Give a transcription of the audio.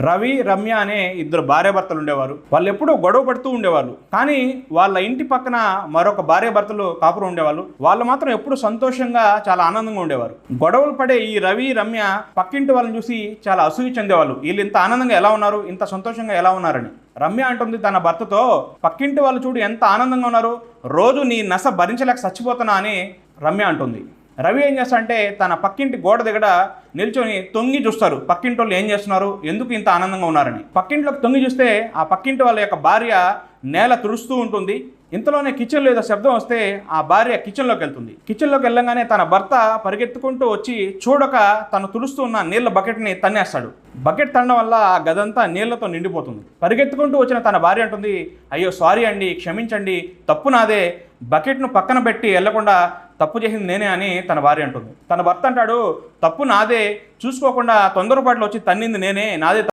రవి, రమ్య అనే ఇద్దరు భార్యాభర్తలు ఉండేవారు. వాళ్ళు ఎప్పుడూ గొడవ పడుతూ ఉండేవాళ్ళు. కానీ వాళ్ళ ఇంటి పక్కన మరొక భార్యాభర్తలు కాపురం ఉండేవాళ్ళు. వాళ్ళు మాత్రం ఎప్పుడు సంతోషంగా చాలా ఆనందంగా ఉండేవారు. గొడవలు పడే ఈ రవి, రమ్య పక్కింటి వాళ్ళని చూసి చాలా అసూయ చెందేవాళ్ళు. వీళ్ళు ఇంత ఆనందంగా ఎలా ఉన్నారు, ఇంత సంతోషంగా ఎలా ఉన్నారని. రమ్య అంటుంది తన భర్తతో, పక్కింటి వాళ్ళు చూడు ఎంత ఆనందంగా ఉన్నారు, రోజు నీ నస భరించలేక చచ్చిపోతున్నా అని రమ్య అంటుంది. రవి ఏం చేస్తాడంటే తన పక్కింటి గోడ దగ్గర నిల్చొని తొంగి చూస్తారు, పక్కింటి వాళ్ళు ఏం చేస్తున్నారు, ఎందుకు ఇంత ఆనందంగా ఉన్నారని. పక్కింట్లోకి తొంగి చూస్తే ఆ పక్కింటి వాళ్ళ యొక్క భార్య నేల తుడుస్తూ ఉంటుంది. ఇంతలోనే కిచెన్లో ఏదో శబ్దం వస్తే ఆ భార్య కిచెన్లోకి వెళ్తుంది. కిచెన్లోకి వెళ్ళగానే తన భర్త పరిగెత్తుకుంటూ వచ్చి చూడక తను తుడుస్తూ ఉన్న నీళ్ళ బకెట్ని తన్నేస్తాడు. బకెట్ తన్నడం వల్ల ఆ గదంతా నీళ్లతో నిండిపోతుంది. పరిగెత్తుకుంటూ వచ్చిన తన భార్య అంటుంది, అయ్యో సారీ అండి, క్షమించండి, తప్పు నాదే, బకెట్ను పక్కన పెట్టి వెళ్లకుండా తప్పు చేసింది నేనే అని తన భార్య అంటుంది. తన భర్త అంటాడు, తప్పు నాదే, చూసుకోకుండా తొందరపాట్లు వచ్చి తన్నింది నేనే, నాదే